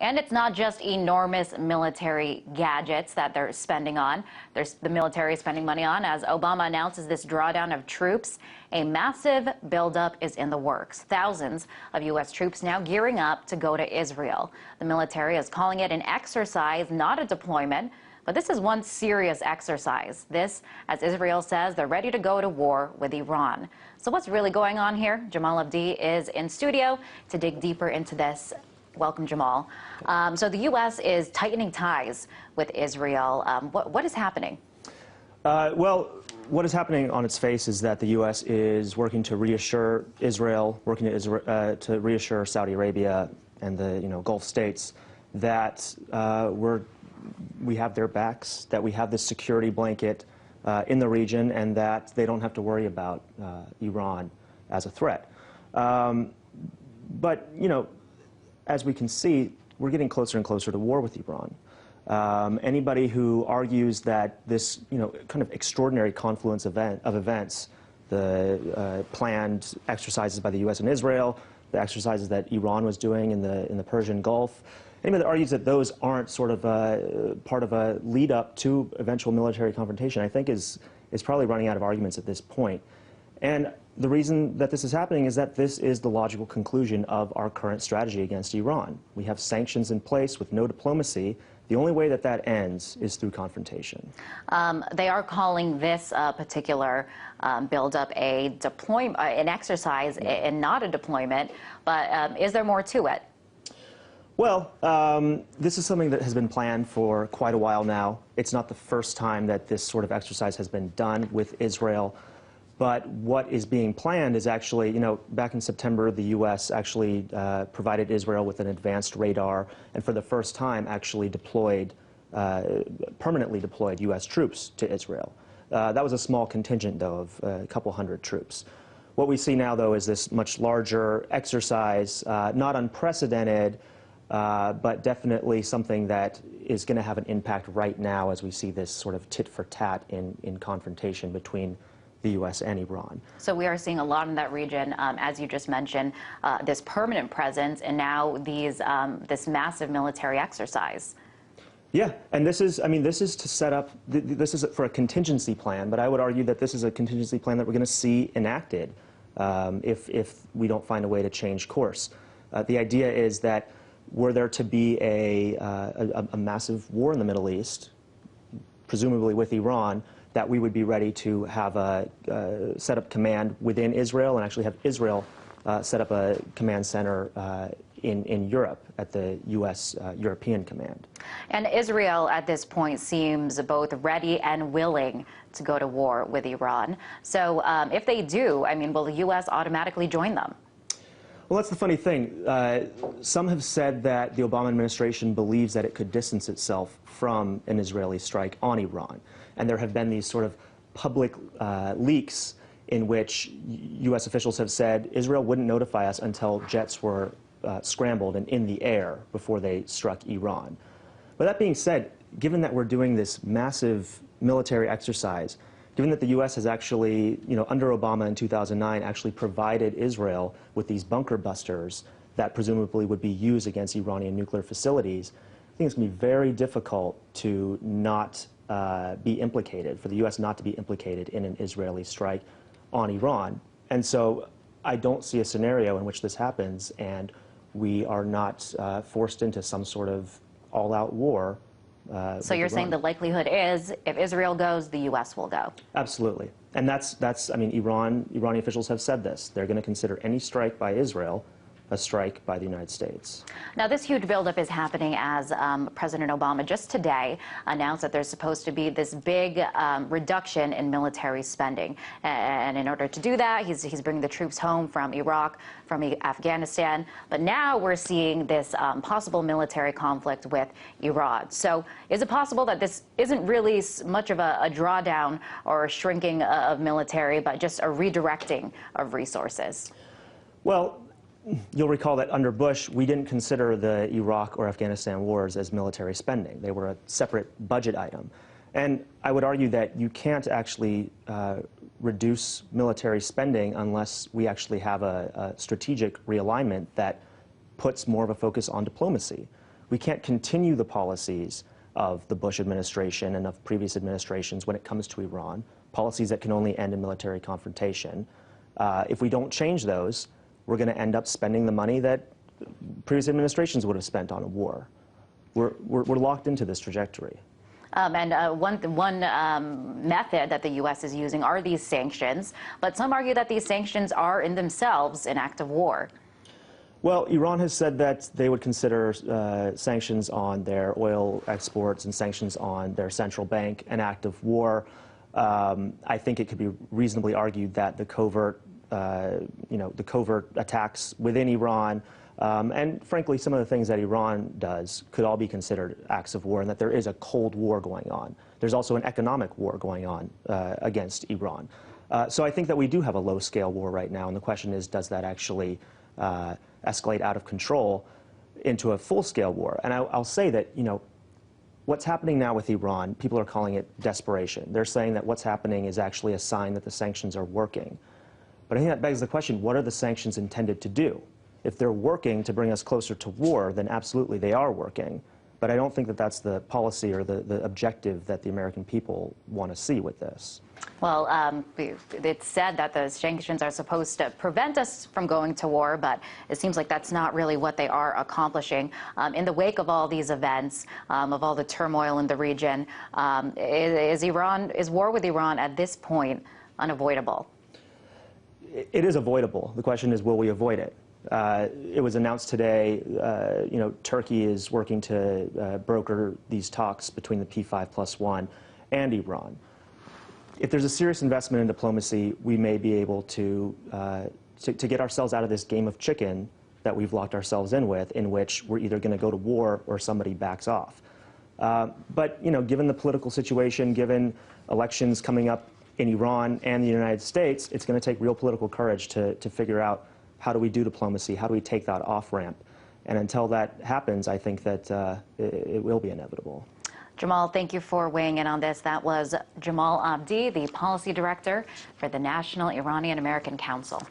And it's not just enormous military gadgets that they're spending on. The military is spending money on. As Obama announces this drawdown of troops, a massive buildup is in the works. Thousands of U.S. troops now gearing up to go to Israel. The military is calling it an exercise, not a deployment. But this is one serious exercise. This, as Israel says, they're ready to go to war with Iran. So what's really going on here? Jamal Abdi is in studio to dig deeper into this. Welcome, Jamal. So the U.S. is tightening ties with Israel. What is happening? Well, what is happening on its face is that the U.S. is working to reassure Israel, to reassure Saudi Arabia and the Gulf states that we have their backs, that we have this security blanket in the region, and that they don't have to worry about Iran as a threat. But, as we can see, we're getting closer and closer to war with Iran. Anybody who argues that this, kind of extraordinary confluence of events, the planned exercises by the U.S. and Israel, the exercises that Iran was doing in the Persian Gulf, anybody that argues that those aren't sort of part of a lead-up to eventual military confrontation, I think is probably running out of arguments at this point. And the reason that this is happening is that this is the logical conclusion of our current strategy against Iran. We have sanctions in place with no diplomacy. The only way that that ends is through confrontation. They are calling this particular buildup an exercise, and not a deployment. But is there more to it? Well, this is something that has been planned for quite a while now. It's not the first time that this sort of exercise has been done with Israel. But what is being planned is actually, back in September, the U.S. actually provided Israel with an advanced radar, and for the first time actually permanently deployed U.S. troops to Israel. That was a small contingent, though, of a couple hundred troops. What we see now, though, is this much larger exercise, not unprecedented, but definitely something that is going to have an impact right now as we see this sort of tit-for-tat in confrontation between the U.S. and Iran. So we are seeing a lot in that region, as you just mentioned, this permanent presence, and now this massive military exercise. Yeah, and this is to set up, this is for a contingency plan, but I would argue that this is a contingency plan that we're going to see enacted if we don't find a way to change course. The idea is that were there to be a massive war in the Middle East, presumably with Iran, that we would be ready to have set up command within Israel and actually have Israel set up a command center in Europe at the U.S. European Command. And Israel at this point seems both ready and willing to go to war with Iran. So if they do, will the U.S. automatically join them? Well, that's the funny thing. Some have said that the Obama administration believes that it could distance itself from an Israeli strike on Iran. And there have been these sort of public leaks in which U.S. officials have said Israel wouldn't notify us until jets were scrambled and in the air before they struck Iran. But that being said, given that we're doing this massive military exercise, given that the U.S. has actually, under Obama in 2009, actually provided Israel with these bunker busters that presumably would be used against Iranian nuclear facilities, I think it's going to be very difficult to not be implicated, for the U.S. not to be implicated in an Israeli strike on Iran. And so I don't see a scenario in which this happens and we are not forced into some sort of all-out war. So you're saying the likelihood is, if Israel goes, the U.S. will go? Absolutely. And Iranian officials have said this. They're going to consider any strike by Israel a strike by the United States. Now, this huge buildup is happening as President Obama just today announced that there's supposed to be this big reduction in military spending. And in order to do that, he's bringing the troops home from Iraq, from Afghanistan. But now we're seeing this possible military conflict with Iran. So is it possible that this isn't really much of a drawdown or a shrinking of military, but just a redirecting of resources? Well, you'll recall that under Bush, we didn't consider the Iraq or Afghanistan wars as military spending. They were a separate budget item. And I would argue that you can't actually reduce military spending unless we actually have a strategic realignment that puts more of a focus on diplomacy. we can't continue the policies of the Bush administration and of previous administrations when it comes to Iran, policies that can only end in military confrontation. If we don't change those, we're going to end up spending the money that previous administrations would have spent on a war. We're locked into this trajectory. One method that the U.S. is using are these sanctions, but some argue that these sanctions are in themselves an act of war. Well, Iran has said that they would consider sanctions on their oil exports and sanctions on their central bank an act of war. I think it could be reasonably argued that the covert attacks within Iran, and frankly, some of the things that Iran does could all be considered acts of war, and that there is a Cold War going on. There's also an economic war going on against Iran. So I think that we do have a low-scale war right now, and the question is, does that actually escalate out of control into a full-scale war? And I'll say that, what's happening now with Iran, people are calling it desperation. They're saying that what's happening is actually a sign that the sanctions are working. But I think that begs the question, what are the sanctions intended to do? If they're working to bring us closer to war, then absolutely they are working. But I don't think that that's the policy or the objective that the American people want to see with this. Well, it's said that the sanctions are supposed to prevent us from going to war, but it seems like that's not really what they are accomplishing. In the wake of all these events, of all the turmoil in the region, is war with Iran at this point unavoidable? It is avoidable. The question is, will we avoid it? It was announced today, Turkey is working to broker these talks between the P5+1 and Iran. If there's a serious investment in diplomacy, we may be able to get ourselves out of this game of chicken that we've locked ourselves in with, in which we're either going to go to war or somebody backs off. But, given the political situation, given elections coming up in Iran and the United States, it's going to take real political courage to figure out how do we do diplomacy, how do we take that off-ramp. And until that happens, I think that it will be inevitable. Jamal, thank you for weighing in on this. That was Jamal Abdi, the Policy Director for the National Iranian American Council.